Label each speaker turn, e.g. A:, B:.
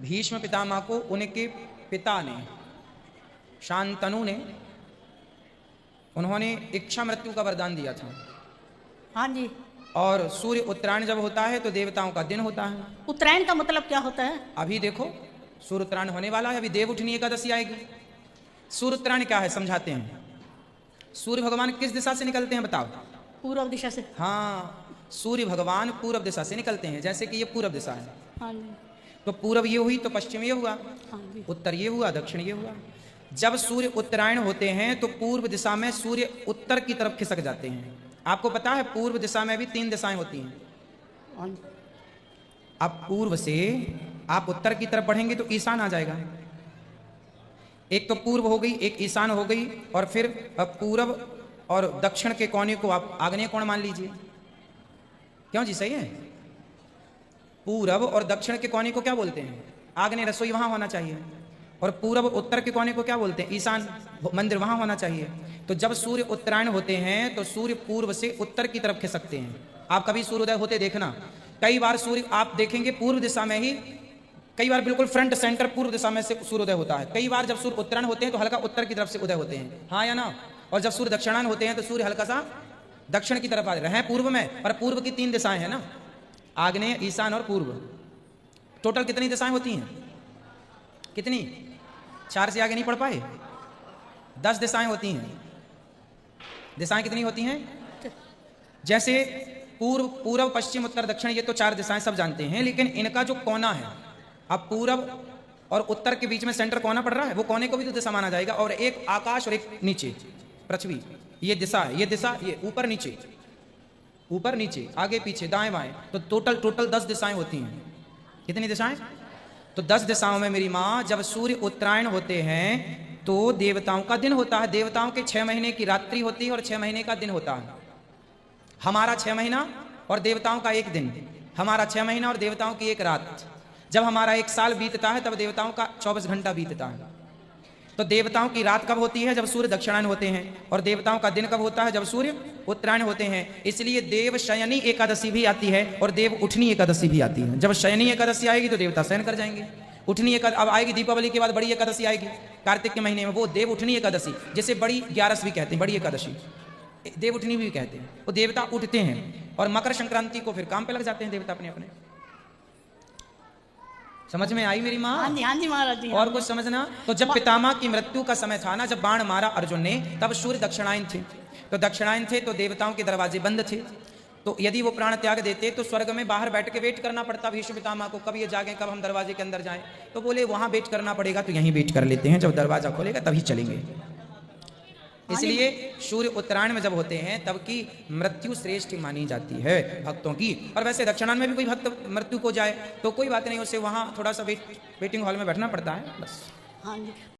A: भीष्म पितामह को उनके पिता ने, शांतनु ने, उन्होंने इच्छा मृत्यु का वरदान दिया था।
B: हाँ जी।
A: और सूर्य उत्तरायण जब होता है तो देवताओं का दिन होता है।
B: उत्तरायण का मतलब क्या होता है?
A: अभी देखो सूर्य उत्तरायण होने वाला है, अभी देव उठनी एकादशी आएगी। सूर्य उत्तरायण क्या है समझाते हैं। सूर्य भगवान किस दिशा से निकलते हैं बताओ?
B: पूर्व दिशा से।
A: हाँ, सूर्य भगवान पूर्व दिशा से निकलते हैं। जैसे कि ये पूर्व दिशा है,
B: हाँ जी।
A: तो पूर्व ये हुई तो पश्चिम ये हुआ,
B: हाँ जी।
A: उत्तर ये हुआ, दक्षिण ये हुआ। जब सूर्य उत्तरायण होते हैं तो पूर्व दिशा में सूर्य उत्तर की तरफ खिसक जाते हैं। आपको पता है पूर्व दिशा में भी 3 दिशाएं होती हैं।
B: हाँ जी।
A: अब पूर्व से आप उत्तर की तरफ बढ़ेंगे तो ईशान आ जाएगा। एक तो पूर्व हो गई, एक ईशान हो गई, और फिर पूर्व और दक्षिण के कोने को आप आग्नेय कोण मान लीजिए। क्यों जी, सही है। पूर्व और दक्षिण के कोने को क्या बोलते हैं? आग्नेय, रसोई वहां होना चाहिए। और पूर्व उत्तर के कोने को क्या बोलते हैं? ईशान, मंदिर वहां होना चाहिए। तो जब सूर्य उत्तरायण होते हैं तो सूर्य पूर्व से उत्तर की तरफ खिसकते हैं। आप कभी सूर्योदय होते देखना, कई बार सूर्य आप देखेंगे पूर्व दिशा में ही, कई बार बिल्कुल फ्रंट सेंटर पूर्व दिशा में से सूर्योदय होता है। कई बार जब सूर्य उत्तरायण होते हैं तो हल्का उत्तर की तरफ से उदय होते हैं, हाँ या ना। और जब सूर्य दक्षिणायन होते हैं तो सूर्य हल्का सा दक्षिण की तरफ आ रहे हैं पूर्व में। और पूर्व की 3 दिशाएं हैं ना, आग्नेय, ईशान और पूर्व। टोटल कितनी दिशाएं होती हैं? कितनी? 4 से आगे नहीं पढ़ पाए? 10 दिशाएं होती हैं। दिशाएं कितनी होती हैं? जैसे पूर्व, पूर्व, पश्चिम, उत्तर, दक्षिण, ये तो 4 दिशाएं सब जानते हैं। लेकिन इनका जो कोना है, अब पूर्व और उत्तर के बीच में सेंटर कोना पड़ रहा है, वो कोने को भी तो दिशा माना जाएगा। और एक आकाश और एक नीचे पृथ्वी, ये दिशा है, ये दिशा, ये ऊपर नीचे, ऊपर नीचे, आगे पीछे, दाएं बाएं, तो टोटल 10 दिशाएं होती हैं। कितनी दिशाएं? तो 10 दिशाओं में मेरी माँ जब सूर्य उत्तरायण होते हैं तो देवताओं का दिन होता है। देवताओं के 6 महीने की रात्रि होती है और 6 महीने का दिन होता है। हमारा 6 महीना और देवताओं का 1 दिन, हमारा 6 महीना और देवताओं की 1 रात। जब हमारा 1 साल बीतता है तब देवताओं का 24 घंटा बीतता है। तो देवताओं की रात कब होती है? जब सूर्य दक्षिणायन होते हैं। और देवताओं का दिन कब होता है? जब सूर्य उत्तरायण होते हैं। इसलिए देव शयनी एकादशी भी आती है और देव उठनी एकादशी भी आती है। जब शयनी एकादशी आएगी तो देवता शयन कर जाएंगे। उठनी एकादशी अब आएगी, दीपावली के बाद बड़ी एकादशी आएगी कार्तिक के महीने में, वो देव उठनी एकादशी, जिसे बड़ी 11 भी कहते हैं, बड़ी एकादशी देव उठनी भी कहते हैं। वो देवता उठते हैं और मकर संक्रांति को फिर काम पे लग जाते हैं देवता अपने अपने। समझ में आई मेरी माँ?
B: हाँ जी महाराज जी।
A: और कुछ समझना? तो जब पितामह की मृत्यु का समय था ना, जब बाण मारा अर्जुन ने, तब सूर्य दक्षिणायन थे। तो दक्षिणायन थे तो देवताओं के दरवाजे बंद थे। तो यदि वो प्राण त्याग देते तो स्वर्ग में बाहर बैठ के वेट करना पड़ता भीष्म पितामह को, कब ये जागे, कब हम दरवाजे के अंदर जाएं। तो बोले वहां वेट करना पड़ेगा, तो यहीं वेट कर लेते हैं, जब दरवाजा खोलेगा तभी चलेंगे। इसलिए सूर्य उत्तरायण में जब होते हैं तब की मृत्यु श्रेष्ठ मानी जाती है भक्तों की। और वैसे दक्षिणायन में भी कोई भक्त मृत्यु को जाए तो कोई बात नहीं, उसे वहां थोड़ा सा वेटिंग हॉल में बैठना पड़ता है बस।
B: हाँ जी।